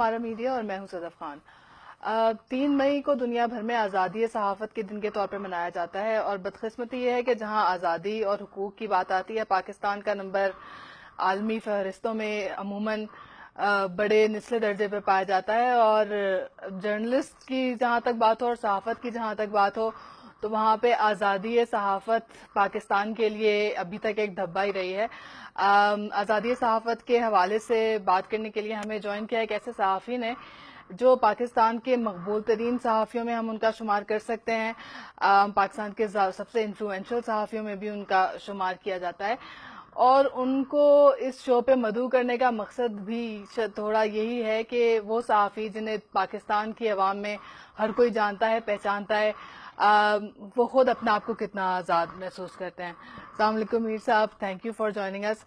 ہمارا میڈیا اور میں ہوں صدف خان۔ 3 مئی کو دنیا بھر میں آزادی صحافت کے دن کے طور پر منایا جاتا ہے، اور بدقسمتی یہ ہے کہ جہاں آزادی اور حقوق کی بات آتی ہے، پاکستان کا نمبر عالمی فہرستوں میں عموماً بڑے نچلے درجے پہ پایا جاتا ہے، اور جرنلسٹ کی جہاں تک بات ہو اور صحافت کی جہاں تک بات ہو تو وہاں پہ آزادی صحافت پاکستان کے لیے ابھی تک ایک دھبا ہی رہی ہے۔ آزادی صحافت کے حوالے سے بات کرنے کے لیے ہمیں جوائن کیا ایک ایسے صحافی نے جو پاکستان کے مقبول ترین صحافیوں میں ہم ان کا شمار کر سکتے ہیں، پاکستان کے سب سے انفلوئنشل صحافیوں میں بھی ان کا شمار کیا جاتا ہے، اور ان کو اس شو پہ مدعو کرنے کا مقصد بھی تھوڑا یہی ہے کہ وہ صحافی جنہیں پاکستان کی عوام میں ہر کوئی جانتا ہے، پہچانتا ہے، وہ خود اپنے آپ کو کتنا آزاد محسوس کرتے ہیں۔ السلام علیکم میر صاحب، تھینک یو فار جوائننگ اس۔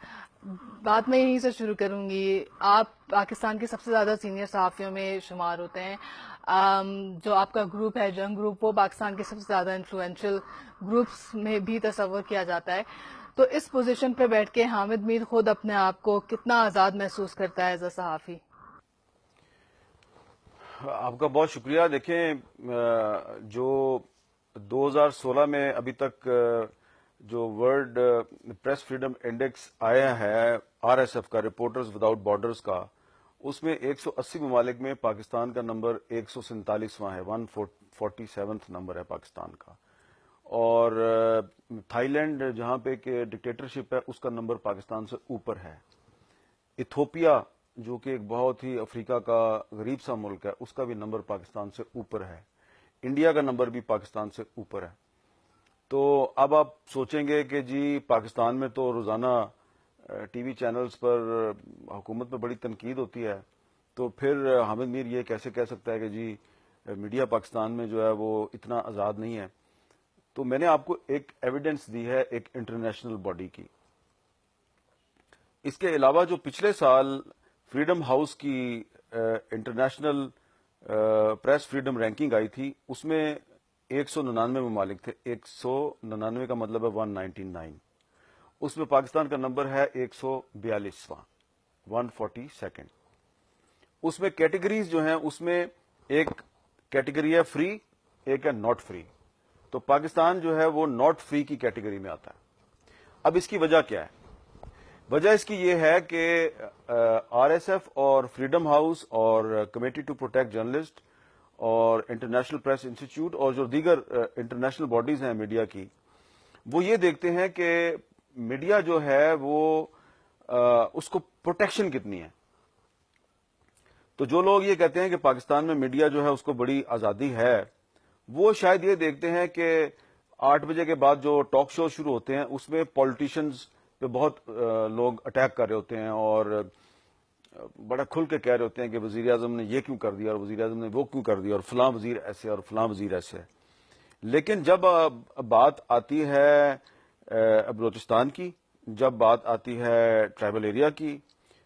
بات میں یہیں سے شروع کروں گی، آپ پاکستان کے سب سے زیادہ سینئر صحافیوں میں شمار ہوتے ہیں، جو آپ کا گروپ ہے جنگ گروپ، وہ پاکستان کے سب سے زیادہ انفلوئنشل گروپس میں بھی تصور کیا جاتا ہے، تو اس پوزیشن پہ بیٹھ کے حامد میر خود اپنے آپ کو کتنا آزاد محسوس کرتا ہے ایز اے صحافی؟ آپ کا بہت شکریہ۔ دیکھیں، جو 2016 میں ابھی تک جو ورلڈ پریس فریڈم انڈیکس آیا ہے RSF کا، رپورٹرز وداؤٹ بارڈرز کا، اس میں 180 ممالک میں پاکستان کا نمبر 147واں ہے، 147 نمبر ہے پاکستان کا، اور تھائی لینڈ جہاں پہ کہ ڈکٹیٹرشپ ہے اس کا نمبر پاکستان سے اوپر ہے۔ ایتھوپیا جو کہ ایک بہت ہی افریقہ کا غریب سا ملک ہے، اس کا بھی نمبر پاکستان سے اوپر ہے۔ انڈیا کا نمبر بھی پاکستان سے اوپر ہے۔ تو اب آپ سوچیں گے کہ جی پاکستان میں تو روزانہ ٹی وی چینلز پر حکومت پہ بڑی تنقید ہوتی ہے، تو پھر حامد میر یہ کیسے کہہ سکتا ہے کہ جی میڈیا پاکستان میں جو ہے وہ اتنا آزاد نہیں ہے؟ تو میں نے آپ کو ایک ایویڈنس دی ہے ایک انٹرنیشنل باڈی کی۔ اس کے علاوہ جو پچھلے سال فریڈم ہاؤس کی انٹرنیشنل پریس فریڈم رینکنگ آئی تھی، اس میں 199 ممالک تھے۔ 199 کا مطلب ہے 199۔ اس میں پاکستان کا نمبر ہے 142واں، 142nd۔ اس میں کیٹیگریز جو ہیں، اس میں ایک کیٹیگری ہے فری، ایک ہے ناٹ فری۔ تو پاکستان جو ہے وہ ناٹ فری کی کیٹیگری میں آتا ہے۔ اب اس کی وجہ کیا ہے؟ وجہ اس کی یہ ہے کہ RSF اور فریڈم ہاؤس اور کمیٹی ٹو پروٹیکٹ جرنلسٹ اور انٹرنیشنل پریس انسٹیٹیوٹ اور جو دیگر انٹرنیشنل باڈیز ہیں میڈیا کی، وہ یہ دیکھتے ہیں کہ میڈیا جو ہے وہ اس کو پروٹیکشن کتنی ہے۔ تو جو لوگ یہ کہتے ہیں کہ پاکستان میں میڈیا جو ہے اس کو بڑی آزادی ہے، وہ شاید یہ دیکھتے ہیں کہ 8 بجے کے بعد جو ٹاک شو شروع ہوتے ہیں اس میں پولیٹیشنز پہ بہت لوگ اٹیک کر رہے ہوتے ہیں اور بڑا کھل کے کہہ رہے ہوتے ہیں کہ وزیر اعظم نے یہ کیوں کر دیا اور وزیر اعظم نے وہ کیوں کر دیا اور فلاں وزیر ایسے اور فلاں وزیر ایسے۔ لیکن جب بات آتی ہے بلوچستان کی، جب بات آتی ہے ٹرائبل ایریا کی،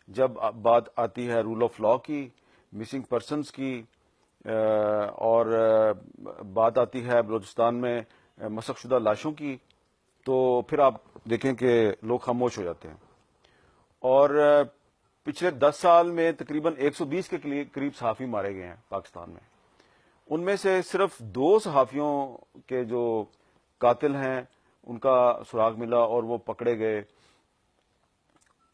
جب بات آتی ہے رول آف لا کی، مسنگ پرسنز کی، اور بات آتی ہے بلوچستان میں مسخ شدہ لاشوں کی، تو پھر آپ دیکھیں کہ لوگ خاموش ہو جاتے ہیں۔ اور پچھلے 10 سال میں تقریباً 120 کے قریب صحافی مارے گئے ہیں پاکستان میں۔ ان میں سے صرف 2 صحافیوں کے جو قاتل ہیں ان کا سراغ ملا اور وہ پکڑے گئے۔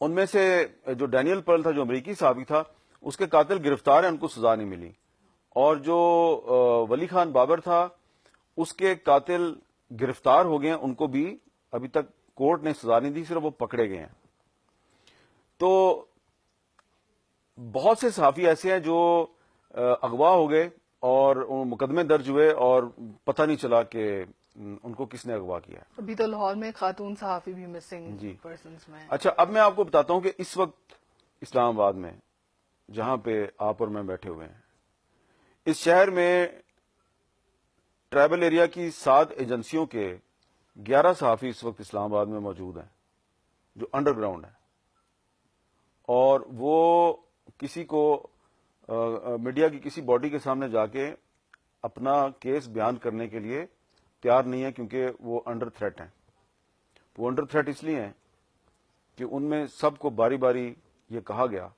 ان میں سے جو ڈینیل پرل تھا، جو امریکی صحافی تھا، اس کے قاتل گرفتار ہیں، ان کو سزا نہیں ملی۔ اور جو ولی خان بابر تھا، اس کے قاتل گرفتار ہو گئے ہیں، ان کو بھی ابھی تک کورٹ نے سزا نہیں دی، صرف وہ پکڑے گئے ہیں۔ تو بہت سے صحافی ایسے ہیں جو اغوا ہو گئے اور مقدمے درج ہوئے اور پتہ نہیں چلا کہ ان کو کس نے اغوا کیا ہے۔ ابھی تو لاہور میں خاتون صحافی بھی مسنگ جی پرسنز میں ہیں۔ اچھا، اب میں آپ کو بتاتا ہوں کہ اس وقت اسلام آباد میں، جہاں پہ آپ اور میں بیٹھے ہوئے ہیں، اس شہر میں ٹرائبل ایریا کی 7 ایجنسیوں کے 11 صحافی اس وقت اسلام آباد میں موجود ہیں جو انڈر گراؤنڈ ہیں، اور وہ کسی کو میڈیا کی کسی باڈی کے سامنے جا کے اپنا کیس بیان کرنے کے لیے تیار نہیں ہے، کیونکہ وہ انڈر تھریٹ ہیں۔ وہ انڈر تھریٹ اس لیے ہیں کہ ان میں سب کو باری باری یہ کہا گیا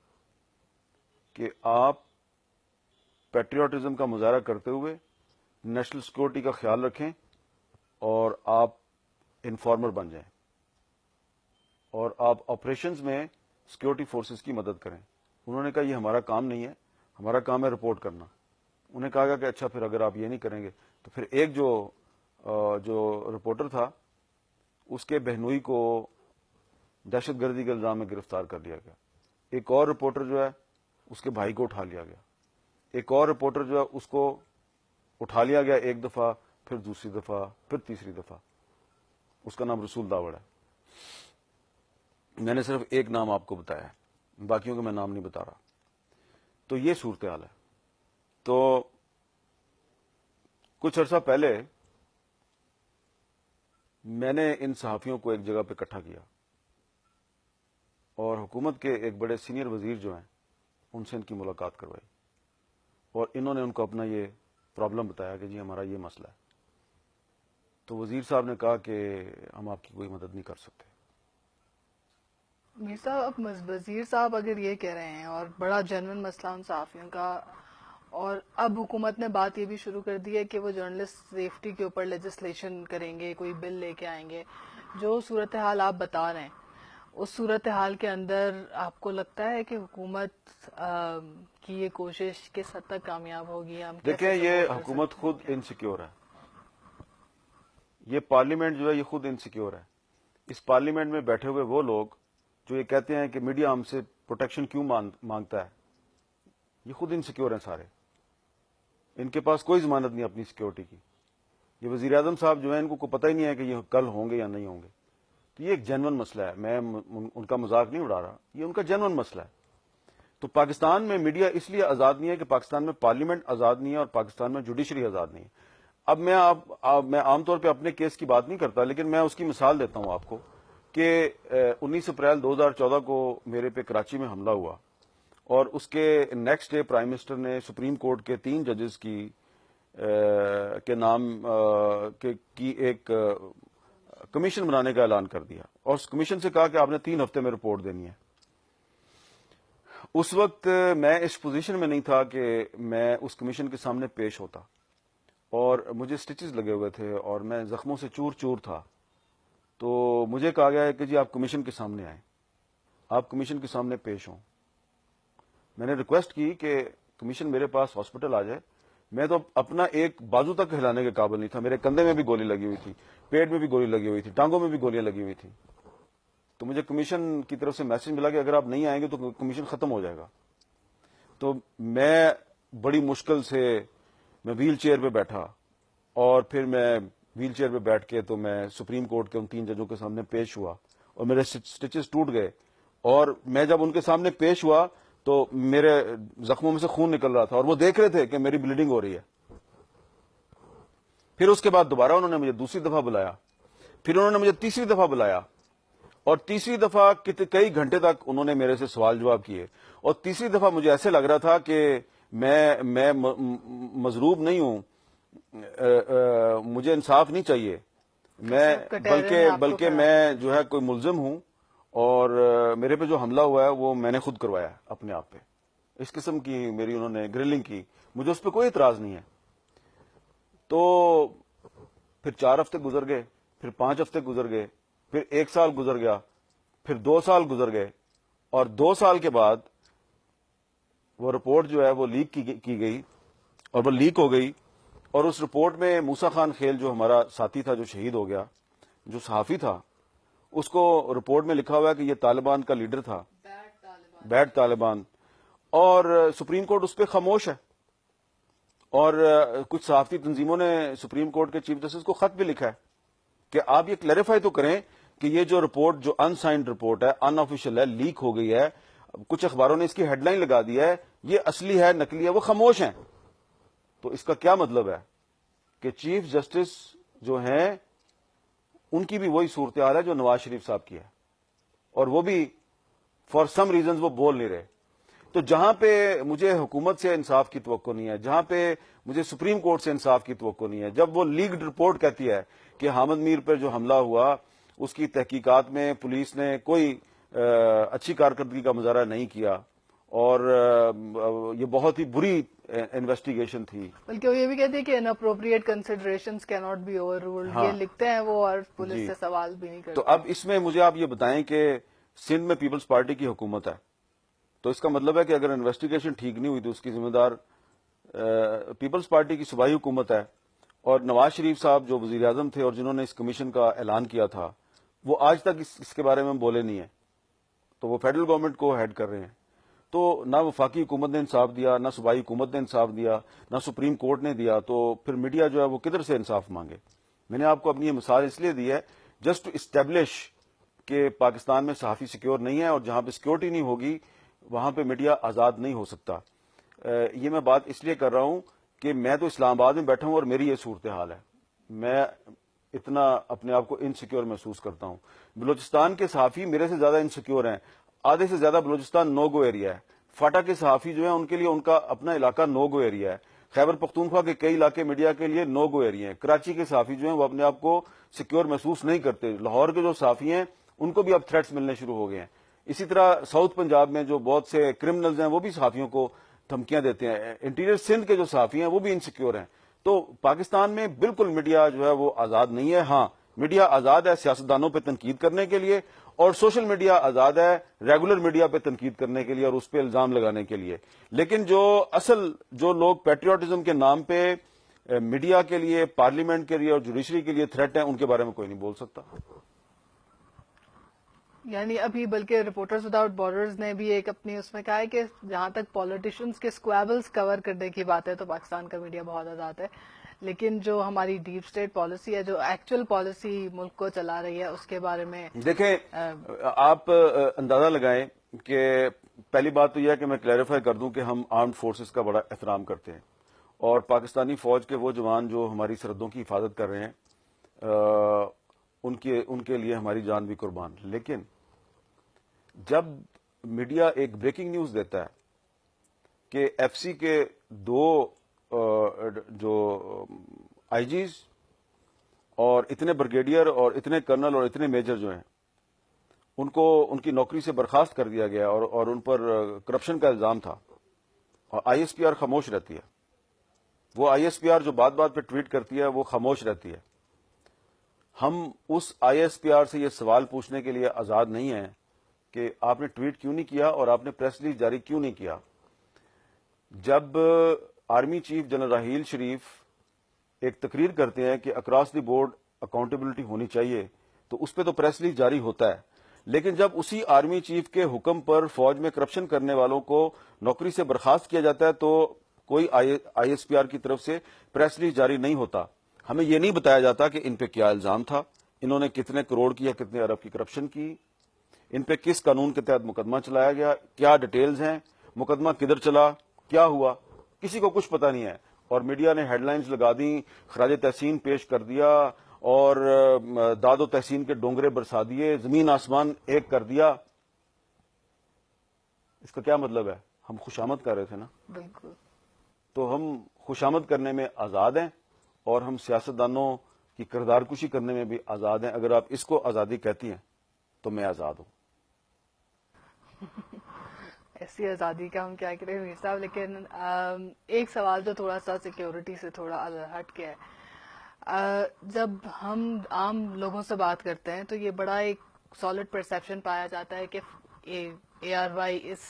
کہ آپ پیٹریوٹزم کا مظاہرہ کرتے ہوئے نیشنل سیکورٹی کا خیال رکھیں اور آپ انفارمر بن جائیں اور آپ آپریشنز میں سیکورٹی فورسز کی مدد کریں. انہوں نے کہا یہ ہمارا کام نہیں ہے, ہمارا کام ہے رپورٹ کرنا. انہیں کہا گیا کہ اچھا پھر اگر آپ یہ نہیں کریں گے تو پھر ایک جو رپورٹر تھا اس کے بہنوئی کو دہشت گردی کے الزام میں گرفتار کر لیا گیا. ایک اور رپورٹر جو ہے اس کے بھائی کو اٹھا لیا گیا. ایک اور رپورٹر جو ہے اس کو اٹھا لیا گیا ایک دفعہ, پھر دوسری دفعہ, پھر تیسری دفعہ. اس کا نام رسول داوڑ ہے. میں نے صرف ایک نام آپ کو بتایا ہے, باقیوں کا میں نام نہیں بتا رہا. تو یہ صورتحال ہے. تو کچھ عرصہ پہلے میں نے ان صحافیوں کو ایک جگہ پہ اکٹھا کیا اور حکومت کے ایک بڑے سینئر وزیر جو ہیں ان سے ان کی ملاقات کروائی اور انہوں نے ان کو اپنا یہ پرابلم بتایا کہ جی ہمارا یہ مسئلہ ہے. تو وزیر صاحب نے کہا کہ ہم آپ کی کوئی مدد نہیں کر سکتے. میر صاحب اب وزیر صاحب اگر یہ کہہ رہے ہیں اور بڑا جنون مسئلہ ان صحافیوں کا, اور اب حکومت نے بات یہ بھی شروع کر دی ہے کہ وہ جرنلسٹ سیفٹی کے اوپر لیجسلیشن کریں گے, کوئی بل لے کے آئیں گے, جو صورتحال آپ بتا رہے ہیں اس صورتحال کے اندر آپ کو لگتا ہے کہ حکومت کی یہ کوشش کس حد تک کامیاب ہوگی؟ ہم دیکھیں یہ حکومت خود انسیکیور ہے. یہ پارلیمنٹ جو ہے یہ خود انسیکیور ہے. اس پارلیمنٹ میں بیٹھے ہوئے وہ لوگ جو یہ کہتے ہیں کہ میڈیا ہم سے پروٹیکشن کیوں مانگتا ہے, یہ خود انسیکیور ہیں سارے. ان کے پاس کوئی ضمانت نہیں اپنی سیکیورٹی کی. یہ وزیر اعظم صاحب جو ہیں ان کو پتہ ہی نہیں ہے کہ یہ کل ہوں گے یا نہیں ہوں گے. تو یہ ایک جینون مسئلہ ہے, میں ان کا مذاق نہیں اڑا رہا, یہ ان کا جینون مسئلہ ہے. تو پاکستان میں میڈیا اس لیے آزاد نہیں ہے کہ پاکستان میں پارلیمنٹ آزاد نہیں ہے اور پاکستان میں جوڈیشری آزاد نہیں ہے. اب میں عام طور پہ اپنے کیس کی بات نہیں کرتا, لیکن میں اس کی مثال دیتا ہوں آپ کو کہ 19 اپریل 2014 کو میرے پہ کراچی میں حملہ ہوا اور اس کے نیکسٹ ڈے پرائم منسٹر نے سپریم کورٹ کے 3 ججز کے نام کی ایک کمیشن بنانے کا اعلان کر دیا اور اس کمیشن سے کہا کہ آپ نے 3 ہفتے میں رپورٹ دینی ہے. اس وقت میں اس پوزیشن میں نہیں تھا کہ میں اس کمیشن کے سامنے پیش ہوتا اور مجھے سٹچز لگے ہوئے تھے اور میں زخموں سے چور چور تھا. تو مجھے کہا گیا ہے کہ جی آپ کمیشن کے سامنے آئیں, آپ کمیشن کے سامنے پیش ہوں. میں نے ریکویسٹ کی کہ کمیشن میرے پاس ہاسپٹل آ جائے. میں تو اپنا ایک بازو تک ہلانے کے قابل نہیں تھا, میرے کندھے میں بھی گولی لگی ہوئی تھی, پیٹ میں بھی گولی لگی ہوئی تھی, ٹانگوں میں بھی گولیاں لگی ہوئی تھی. تو مجھے کمیشن کی طرف سے میسج ملا کہ اگر آپ نہیں آئیں گے تو کمیشن ختم ہو جائے گا. تو میں بڑی مشکل سے میں ویل چیئر پہ بیٹھا اور پھر میں ویل چیئر پہ بیٹھ کے تو میں سپریم کورٹ کے ان 3 ججوں کے سامنے پیش ہوا اور میرے سٹچز ٹوٹ گئے. اور میں جب ان کے سامنے پیش ہوا تو میرے زخموں میں سے خون نکل رہا تھا اور وہ دیکھ رہے تھے کہ میری بلیڈنگ ہو رہی ہے. پھر اس کے بعد دوبارہ انہوں نے مجھے دوسری دفعہ بلایا, پھر انہوں نے مجھے تیسری دفعہ بلایا اور تیسری دفعہ کئی گھنٹے تک انہوں نے میرے سے سوال جواب کیے. اور تیسری دفعہ مجھے ایسے لگ رہا تھا کہ میں مضروب نہیں ہوں, مجھے انصاف نہیں چاہیے, بلکہ میں جو ہے کوئی ملزم ہوں اور میرے پہ جو حملہ ہوا ہے وہ میں نے خود کروایا اپنے آپ پہ. اس قسم کی میری انہوں نے گرلنگ کی, مجھے اس پہ کوئی اعتراض نہیں ہے. تو پھر 4 ہفتے گزر گئے, پھر 5 ہفتے گزر گئے, پھر 1 سال گزر گیا, پھر 2 سال گزر گئے اور 2 سال کے بعد وہ رپورٹ جو ہے وہ لیک کی گئی اور وہ لیک ہو گئی. اور اس رپورٹ میں موسیٰ خان خیل جو ہمارا ساتھی تھا جو شہید ہو گیا, جو صحافی تھا, اس کو رپورٹ میں لکھا ہوا ہے کہ یہ طالبان کا لیڈر تھا, بیڈ طالبان, اور سپریم کورٹ اس پہ خاموش ہے. اور کچھ صحافتی تنظیموں نے سپریم کورٹ کے چیف جسٹس کو خط بھی لکھا ہے کہ آپ یہ کلیریفائی تو کریں کہ یہ جو رپورٹ جو ان سائنڈ رپورٹ ہے, ان آفیشیل ہے, لیک ہو گئی ہے, کچھ اخباروں نے اس کی ہیڈ لائن لگا دی ہے, یہ اصلی ہے نکلی ہے, وہ خاموش ہیں. تو اس کا کیا مطلب ہے کہ چیف جسٹس جو ہیں ان کی بھی وہی صورتحال ہے جو نواز شریف صاحب کی ہے, اور وہ بھی فار سم ریزنز وہ بول نہیں رہے. تو جہاں پہ مجھے حکومت سے انصاف کی توقع نہیں ہے, جہاں پہ مجھے سپریم کورٹ سے انصاف کی توقع نہیں ہے, جب وہ لیگڈ رپورٹ کہتی ہے کہ حامد میر پر جو حملہ ہوا اس کی تحقیقات میں پولیس نے کوئی اچھی کارکردگی کا مظاہرہ نہیں کیا اور یہ بہت ہی بری انویسٹیگیشن تھی. بلکہ وہ یہ بھی کہتے ہیں کہ اناپروپریٹ کنسیڈریشنز کی ناٹ بی اوور رولڈ. ہاں یہ لکھتے ہیں وہ اور پولیس جی. سے سوال بھی نہیں تو کرتے. اب اس میں مجھے آپ یہ بتائیں کہ سندھ میں پیپلز پارٹی کی حکومت ہے، تو اس کا مطلب ہے کہ اگر انویسٹیگیشن ٹھیک نہیں ہوئی تو اس کی ذمہ دار پیپلز پارٹی کی صوبائی حکومت ہے. اور نواز شریف صاحب جو وزیر اعظم تھے اور جنہوں نے اس کمیشن کا اعلان کیا تھا، وہ آج تک اس کے بارے میں بولے نہیں ہیں. تو وہ فیڈرل گورنمنٹ کو ہیڈ کر رہے ہیں. تو نہ وفاقی حکومت نے انصاف دیا، نہ صوبائی حکومت نے انصاف دیا، نہ سپریم کورٹ نے دیا، تو پھر میڈیا جو ہے وہ کدھر سے انصاف مانگے؟ میں نے آپ کو اپنی یہ مثال اس لیے دی ہے جسٹ ٹو اسٹیبلش کہ پاکستان میں صحافی سیکیور نہیں ہے، اور جہاں پہ سیکورٹی نہیں ہوگی وہاں پہ میڈیا آزاد نہیں ہو سکتا. یہ میں بات اس لیے کر رہا ہوں کہ میں تو اسلام آباد میں بیٹھا ہوں اور میری یہ صورتحال ہے. میں اتنا اپنے آپ کو انسیکیور محسوس کرتا ہوں. بلوچستان کے صحافی میرے سے زیادہ انسیکیور ہیں. آدھے سے زیادہ بلوچستان نو گو ایریا ہے. فاٹا کے صحافی جو ہیں ان کے لیے ان کا اپنا علاقہ نو گو ایریا ہے. خیبر پختونخوا کے کئی علاقے میڈیا کے لیے نو گو ایریا ہیں. کراچی کے صحافی جو ہیں وہ اپنے آپ کو سیکیور محسوس نہیں کرتے. لاہور کے جو صحافی ہیں ان کو بھی اب تھریٹس ملنے شروع ہو گئے ہیں. اسی طرح ساؤتھ پنجاب میں جو بہت سے کرمنلز ہیں وہ بھی صحافیوں کو دھمکیاں دیتے ہیں. انٹیریئر سندھ کے جو صحافی ہیں وہ بھی انسیکیور ہیں. تو پاکستان میں بالکل میڈیا جو ہے وہ آزاد نہیں ہے. ہاں میڈیا آزاد ہے سیاستدانوں پہ تنقید کرنے کے لیے، اور سوشل میڈیا آزاد ہے ریگولر میڈیا پہ تنقید کرنے کے لیے اور اس پہ الزام لگانے کے لیے. لیکن جو لوگ پیٹریوٹزم کے نام پہ میڈیا کے لیے، پارلیمنٹ کے لیے اور جوڈیشری کے لیے تھریٹ ہیں، ان کے بارے میں کوئی نہیں بول سکتا. یعنی ابھی بلکہ رپورٹرز وداؤٹ بارڈرز نے بھی ایک اپنی اس میں کہا ہے کہ جہاں تک پالیٹیشینز کے اسکویبلز کور کرنے کی بات ہے تو پاکستان کا میڈیا بہت آزاد ہے، لیکن جو ہماری ڈیپ اسٹیٹ پالیسی ہے، جو ایکچوئل پالیسی ملک کو چلا رہی ہے، اس کے بارے میں دیکھیں آپ اندازہ لگائیں کہ پہلی بات تو یہ ہے کہ میں کلیریفائی کر دوں کہ ہم آرمڈ فورسز کا بڑا احترام کرتے ہیں، اور پاکستانی فوج کے وہ جوان جو ہماری سرحدوں کی حفاظت کر رہے ہیں ان کے لیے ہماری جان بھی قربان. لیکن جب میڈیا ایک بریکنگ نیوز دیتا ہے کہ ایف سی کے دو جو آئی جیز اور اتنے بریگیڈیئر اور اتنے کرنل اور اتنے میجر جو ہیں ان کی نوکری سے برخاست کر دیا گیا اور ان پر کرپشن کا الزام تھا، اور آئی ایس پی آر خاموش رہتی ہے. وہ آئی ایس پی آر جو بات بات پہ ٹویٹ کرتی ہے وہ خاموش رہتی ہے. ہم اس آئی ایس پی آر سے یہ سوال پوچھنے کے لیے آزاد نہیں ہیں کہ آپ نے ٹویٹ کیوں نہیں کیا اور آپ نے پریس ریلیز جاری کیوں نہیں کیا. جب army chief general Raheel Sharif ایک تقریر کرتے ہیں کہ اکراس دی بورڈ اکاؤنٹیبلٹی ہونی چاہیے، تو اس پہ تو پریس ریلیز جاری ہوتا ہے. لیکن جب اسی آرمی چیف کے حکم پر فوج میں کرپشن کرنے والوں کو نوکری سے برخاست کیا جاتا ہے تو کوئی آئی ایس پی آر کی طرف سے پریس ریلیز جاری نہیں ہوتا. ہمیں یہ نہیں بتایا جاتا کہ ان پہ کیا الزام تھا، انہوں نے کتنے کروڑ کی یا کتنے ارب کی کرپشن کی، ان پہ کس قانون کے تحت مقدمہ چلایا گیا، کیا ڈیٹیلز ہیں، مقدمہ کدھر چلا، کیا ہوا، کسی کو کچھ پتہ نہیں ہے. اور میڈیا نے ہیڈ لائنز لگا دیں، خراج تحسین پیش کر دیا، اور داد و تحسین کے ڈونگرے برسا دیے، زمین آسمان ایک کر دیا. اس کا کیا مطلب ہے؟ ہم خوشامد کر رہے تھے نا. بالکل. تو ہم خوشامد کرنے میں آزاد ہیں اور ہم سیاستدانوں کی کردار کشی کرنے میں بھی آزاد ہیں. اگر آپ اس کو آزادی کہتی ہیں تو میں آزاد ہوں. ایسی آزادی کا ہم کیا کریں میر صاحب. لیکن ایک سوال جو تھوڑا سا سیکیورٹی سے تھوڑا ہٹ کے ہے، جب ہم عام لوگوں سے بات کرتے ہیں تو یہ بڑا ایک سالڈ پرسیپشن پایا جاتا ہے کہ اے آر وائی اس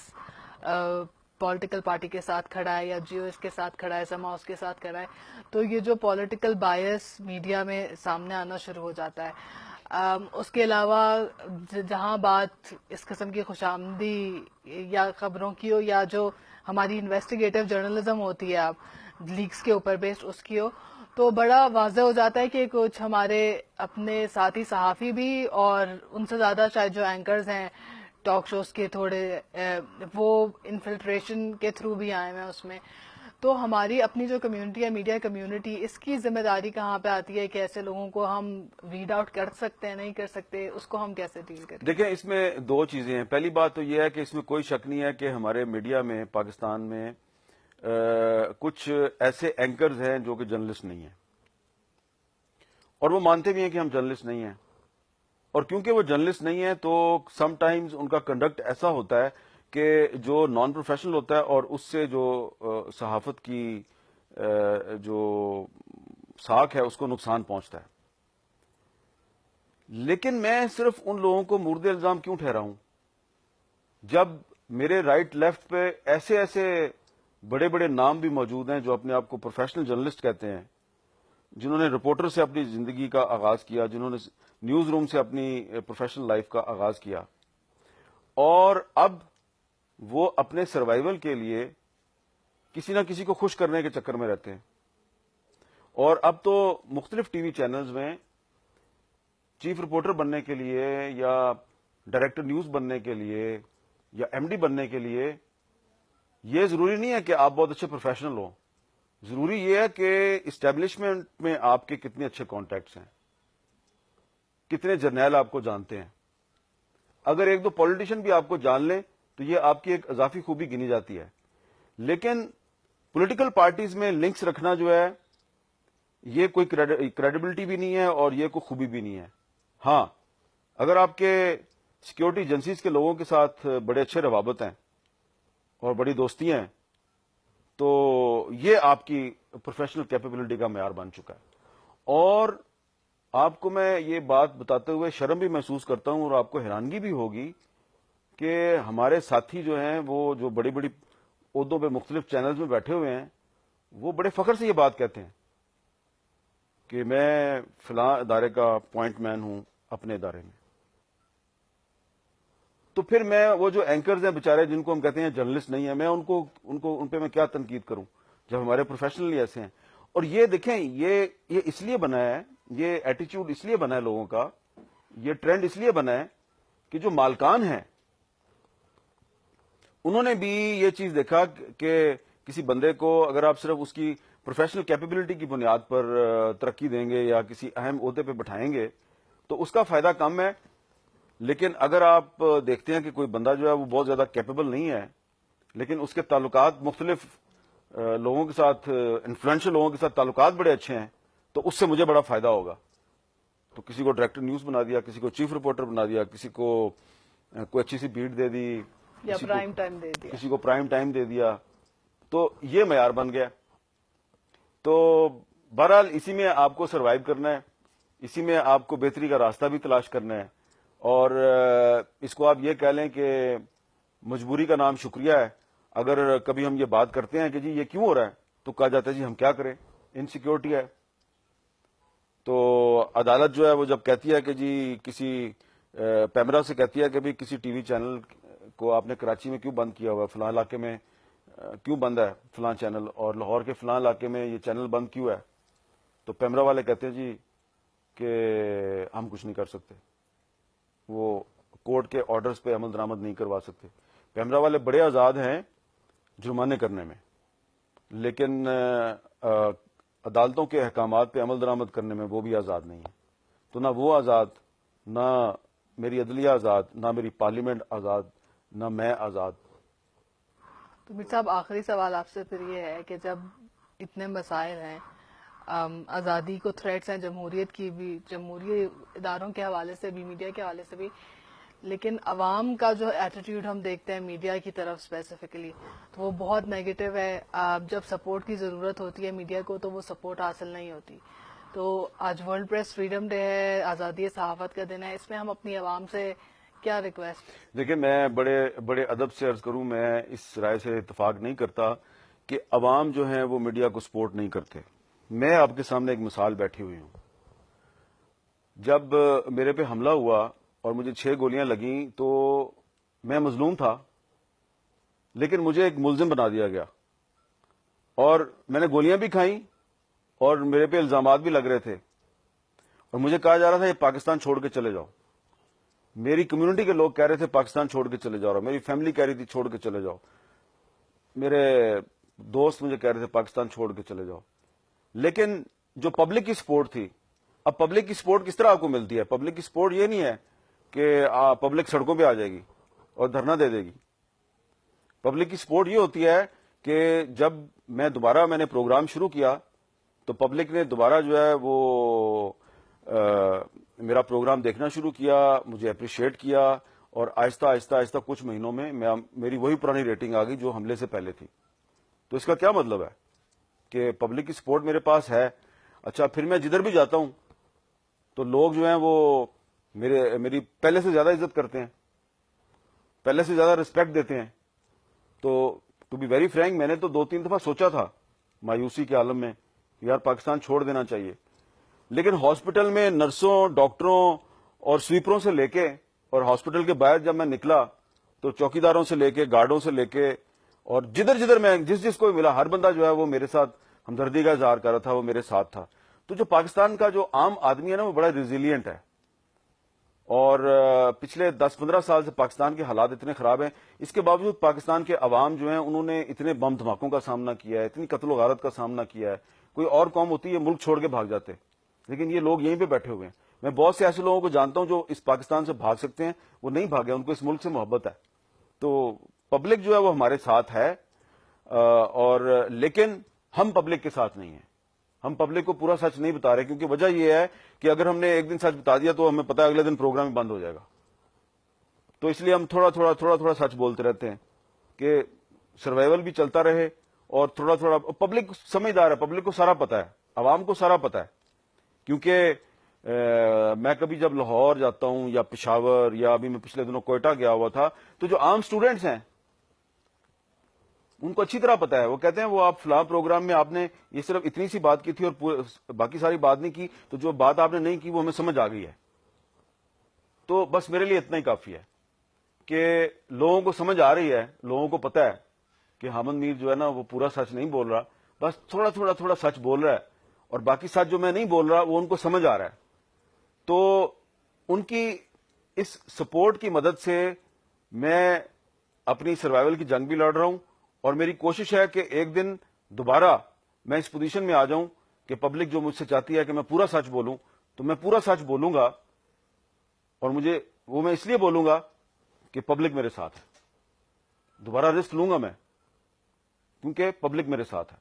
پولیٹیکل پارٹی کے ساتھ کھڑا ہے یا جیو اس کے ساتھ کھڑا ہے، سما اس کے ساتھ کھڑا ہے. تو یہ جو پولیٹیکل بائس میڈیا میں سامنے آنا شروع ہو جاتا ہے. اس کے علاوہ جہاں بات اس قسم کی خوشامدی یا خبروں کی ہو یا جو ہماری انویسٹیگیٹو جرنلزم ہوتی ہے، آپ لیکس کے اوپر بیسڈ اس کی ہو، تو بڑا واضح ہو جاتا ہے کہ کچھ ہمارے اپنے ساتھی صحافی بھی اور ان سے زیادہ شاید جو اینکرز ہیں ٹاک شوز کے تھوڑے وہ انفلٹریشن کے تھرو بھی آئے ہیں اس میں. تو ہماری اپنی جو کمیونٹی ہے، میڈیا کمیونٹی، اس کی ذمہ داری کہاں پہ آتی ہے کہ ایسے لوگوں کو ہم ویڈ آؤٹ کر سکتے ہیں، نہیں کر سکتے، اس کو ہم کیسے ڈیل کریں؟ دیکھیں اس میں دو چیزیں ہیں. پہلی بات تو یہ ہے کہ اس میں کوئی شک نہیں ہے کہ ہمارے میڈیا میں پاکستان میں کچھ ایسے اینکرز ہیں جو کہ جرنلسٹ نہیں ہیں، اور وہ مانتے بھی ہیں کہ ہم جرنلسٹ نہیں ہیں. اور کیونکہ وہ جرنلسٹ نہیں ہیں تو سم ٹائمز ان کا کنڈکٹ ایسا ہوتا ہے کہ جو نان پروفیشنل ہوتا ہے اور اس سے جو صحافت کی جو ساکھ ہے اس کو نقصان پہنچتا ہے. لیکن میں صرف ان لوگوں کو مورد الزام کیوں ٹھہراؤں جب میرے رائٹ لیفٹ پہ ایسے ایسے بڑے بڑے نام بھی موجود ہیں جو اپنے آپ کو پروفیشنل جرنلسٹ کہتے ہیں, جنہوں نے رپورٹر سے اپنی زندگی کا آغاز کیا, جنہوں نے نیوز روم سے اپنی پروفیشنل لائف کا آغاز کیا, اور اب وہ اپنے سروائیول کے لیے کسی نہ کسی کو خوش کرنے کے چکر میں رہتے ہیں. اور اب تو مختلف ٹی وی چینلز میں چیف رپورٹر بننے کے لیے یا ڈائریکٹر نیوز بننے کے لیے یا ایم ڈی بننے کے لیے یہ ضروری نہیں ہے کہ آپ بہت اچھے پروفیشنل ہوں, ضروری یہ ہے کہ اسٹیبلشمنٹ میں آپ کے کتنے اچھے کانٹیکٹس ہیں, کتنے جرنیل آپ کو جانتے ہیں. اگر ایک دو پولیٹیشین بھی آپ کو جان لیں تو یہ آپ کی ایک اضافی خوبی گنی جاتی ہے. لیکن پولیٹیکل پارٹیز میں لنکس رکھنا جو ہے یہ کوئی کریڈیبلٹی بھی نہیں ہے اور یہ کوئی خوبی بھی نہیں ہے. ہاں, اگر آپ کے سیکیورٹی ایجنسیز کے لوگوں کے ساتھ بڑے اچھے روابط ہیں اور بڑی دوستی ہیں تو یہ آپ کی پروفیشنل کیپیبلٹی کا معیار بن چکا ہے. اور آپ کو میں یہ بات بتاتے ہوئے شرم بھی محسوس کرتا ہوں اور آپ کو حیرانگی بھی ہوگی کہ ہمارے ساتھی جو ہیں وہ جو بڑی بڑی عہدوں پہ مختلف چینلز میں بیٹھے ہوئے ہیں وہ بڑے فخر سے یہ بات کہتے ہیں کہ میں فلاں ادارے کا پوائنٹ مین ہوں اپنے ادارے میں. تو پھر میں وہ جو اینکرز ہیں بیچارے جن کو ہم کہتے ہیں جرنلسٹ نہیں ہیں, میں ان پہ میں کیا تنقید کروں جب ہمارے پروفیشنل ہی ایسے ہیں. اور یہ دیکھیں یہ اس لیے بنا ہے, یہ ایٹیچیوڈ اس لیے بنا ہے لوگوں کا, یہ ٹرینڈ اس لیے بنا ہے کہ جو مالکان ہیں انہوں نے بھی یہ چیز دیکھا کہ کسی بندے کو اگر آپ صرف اس کی پروفیشنل کیپیبلٹی کی بنیاد پر ترقی دیں گے یا کسی اہم عہدے پہ بٹھائیں گے تو اس کا فائدہ کم ہے. لیکن اگر آپ دیکھتے ہیں کہ کوئی بندہ جو ہے وہ بہت زیادہ کیپیبل نہیں ہے لیکن اس کے تعلقات مختلف لوگوں کے ساتھ, انفلوئنشل لوگوں کے ساتھ تعلقات بڑے اچھے ہیں, تو اس سے مجھے بڑا فائدہ ہوگا. تو کسی کو ڈائریکٹر نیوز بنا دیا, کسی کو چیف رپورٹر بنا دیا, کسی کو کوئی اچھی سی بیٹ دے دی, یا پرائم ٹائم دے دیا, کسی کو پرائم ٹائم دے دیا, تو یہ معیار بن گیا. تو بہرحال اسی میں آپ کو سروائیو کرنا ہے, اسی میں آپ کو بہتری کا راستہ بھی تلاش کرنا ہے. اور اس کو آپ یہ کہہ لیں کہ مجبوری کا نام شکریہ ہے. اگر کبھی ہم یہ بات کرتے ہیں کہ جی یہ کیوں ہو رہا ہے تو کہا جاتا ہے جی ہم کیا کریں, انسیکیورٹی ہے. تو عدالت جو ہے وہ جب کہتی ہے کہ جی کسی پیمرا سے کہتی ہے کہ بھی کسی ٹی وی چینل کو آپ نے کراچی میں کیوں بند کیا ہوا ہے, فلاں علاقے میں کیوں بند ہے فلاں چینل, اور لاہور کے فلاں علاقے میں یہ چینل بند کیوں ہے, تو پیمرا والے کہتے ہیں جی کہ ہم کچھ نہیں کر سکتے, وہ کورٹ کے آرڈرز پہ عمل درآمد نہیں کروا سکتے. پیمرا والے بڑے آزاد ہیں جرمانے کرنے میں, لیکن عدالتوں کے احکامات پہ عمل درآمد کرنے میں وہ بھی آزاد نہیں ہے. تو نہ وہ آزاد, نہ میری عدلیہ آزاد, نہ میری پارلیمنٹ آزاد, نہ میں آزاد. تو میر صاحب آخری سوال آپ سے پھر یہ ہے کہ جب اتنے مسائل ہیں, آزادی کو تھریٹس ہیں جمہوریت کی بھی, جمہوری اداروں کے حوالے سے بھی, میڈیا کے حوالے سے بھی, لیکن عوام کا جو ایٹیٹیوڈ ہم دیکھتے ہیں میڈیا کی طرف اسپیسیفکلی تو وہ بہت نیگیٹو ہے. جب سپورٹ کی ضرورت ہوتی ہے میڈیا کو تو وہ سپورٹ حاصل نہیں ہوتی. تو آج ورلڈ پریس فریڈم ڈے ہے, آزادی صحافت کا دن ہے, اس میں ہم اپنی عوام سے کیا ریکویسٹ؟ دیکھیں میں بڑے ادب سے عرض کروں, میں اس رائے سے اتفاق نہیں کرتا کہ عوام جو ہیں وہ میڈیا کو سپورٹ نہیں کرتے. میں آپ کے سامنے ایک مثال بیٹھی ہوئی ہوں. جب میرے پہ حملہ ہوا اور مجھے 6 گولیاں لگیں تو میں مظلوم تھا, لیکن مجھے ایک ملزم بنا دیا گیا اور میں نے گولیاں بھی کھائیں اور میرے پہ الزامات بھی لگ رہے تھے اور مجھے کہا جا رہا تھا یہ پاکستان چھوڑ کے چلے جاؤ. میری کمیونٹی کے لوگ کہہ رہے تھے پاکستان چھوڑ کے چلے جاؤ, میری فیملی کہہ رہی تھی چھوڑ کے چلے جاؤ, میرے دوست مجھے کہہ رہے تھے پاکستان چھوڑ کے چلے جاؤ. لیکن جو پبلک کی سپورٹ تھی, اب پبلک کی سپورٹ کس طرح آپ کو ملتی ہے؟ پبلک کی سپورٹ یہ نہیں ہے کہ پبلک سڑکوں پہ آ جائے گی اور دھرنا دے دے گی. پبلک کی سپورٹ یہ ہوتی ہے کہ جب میں نے پروگرام شروع کیا تو پبلک نے دوبارہ جو ہے وہ میرا پروگرام دیکھنا شروع کیا, مجھے اپریشیٹ کیا اور آہستہ آہستہ آہستہ کچھ مہینوں میں میری وہی پرانی ریٹنگ آ گئی جو حملے سے پہلے تھی. تو اس کا کیا مطلب ہے کہ پبلک کی سپورٹ میرے پاس ہے. اچھا پھر میں جدھر بھی جاتا ہوں تو لوگ جو ہیں وہ میری پہلے سے زیادہ عزت کرتے ہیں, پہلے سے زیادہ رسپیکٹ دیتے ہیں. تو ٹو بی ویری فرینک, میں نے تو 2-3 دفعہ سوچا تھا مایوسی کے عالم میں یار پاکستان چھوڑ دینا چاہیے, لیکن ہاسپٹل میں نرسوں, ڈاکٹروں اور سویپروں سے لے کے, اور ہاسپٹل کے باہر جب میں نکلا تو چوکیداروں سے لے کے, گارڈوں سے لے کے, اور جدھر جدھر میں جس کو ملا ہر بندہ جو ہے وہ میرے ساتھ ہمدردی کا اظہار کر رہا تھا, وہ میرے ساتھ تھا. تو جو پاکستان کا جو عام آدمی ہے نا وہ بڑا ریزیلینٹ ہے, اور پچھلے 10-15 سال سے پاکستان کے حالات اتنے خراب ہیں, اس کے باوجود پاکستان کے عوام جو ہیں انہوں نے اتنے بم دھماکوں کا سامنا کیا ہے, اتنی قتل و غارت کا سامنا کیا ہے. کوئی اور قوم ہوتی ہے ملک چھوڑ کے بھاگ جاتے, لیکن یہ لوگ یہیں پہ بیٹھے ہوئے ہیں. میں بہت سے ایسے لوگوں کو جانتا ہوں جو اس پاکستان سے بھاگ سکتے ہیں, وہ نہیں بھاگے, ان کو اس ملک سے محبت ہے. تو پبلک جو ہے وہ ہمارے ساتھ ہے, اور لیکن ہم پبلک کے ساتھ نہیں ہیں. ہم پبلک کو پورا سچ نہیں بتا رہے, کیونکہ وجہ یہ ہے کہ اگر ہم نے ایک دن سچ بتا دیا تو ہمیں پتا ہے اگلے دن پروگرام بند ہو جائے گا. تو اس لیے ہم تھوڑا سچ بولتے رہتے ہیں کہ سروائیول بھی چلتا رہے, اور تھوڑا پبلک سمجھدار ہے, پبلک کو سارا پتا ہے, عوام کو سارا پتا ہے. کیونکہ میں کبھی جب لاہور جاتا ہوں یا پشاور, یا ابھی میں پچھلے دنوں کوئٹہ گیا ہوا تھا, تو جو عام سٹوڈنٹس ہیں ان کو اچھی طرح پتا ہے. وہ کہتے ہیں وہ آپ فلاں پروگرام میں آپ نے یہ صرف اتنی سی بات کی تھی اور باقی ساری بات نہیں کی, تو جو بات آپ نے نہیں کی وہ ہمیں سمجھ آ گئی ہے. تو بس میرے لیے اتنا ہی کافی ہے کہ لوگوں کو سمجھ آ رہی ہے, لوگوں کو پتا ہے کہ حامد میر جو ہے نا وہ پورا سچ نہیں بول رہا, بس تھوڑا سچ بول رہا ہے, اور باقی سچ جو میں نہیں بول رہا وہ ان کو سمجھ آ رہا ہے. تو ان کی اس سپورٹ کی مدد سے میں اپنی سروائیول کی جنگ بھی لڑ رہا ہوں, اور میری کوشش ہے کہ ایک دن دوبارہ میں اس پوزیشن میں آ جاؤں کہ پبلک جو مجھ سے چاہتی ہے کہ میں پورا سچ بولوں, تو میں پورا سچ بولوں گا. اور میں اس لیے بولوں گا کہ پبلک میرے ساتھ ہے. دوبارہ رسک لوں گا میں کیونکہ پبلک میرے ساتھ ہے,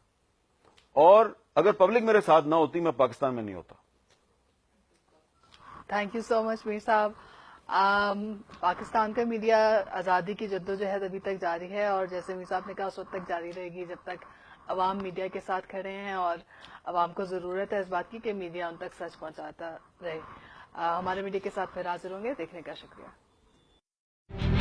اور اگر پبلک میرے ساتھ نہ ہوتی میں پاکستان میں نہیں ہوتا. تھینک یو سو مچ میر صاحب. پاکستان کا میڈیا آزادی کی جدوجہد ابھی تک جاری ہے, اور جیسے میر صاحب نے کہا اس وقت تک جاری رہے گی جب تک عوام میڈیا کے ساتھ کھڑے ہیں, اور عوام کو ضرورت ہے اس بات کی کہ میڈیا ان تک سچ پہنچاتا رہے. ہمارے میڈیا کے ساتھ پھر حاضر ہوں گے. دیکھنے کا شکریہ.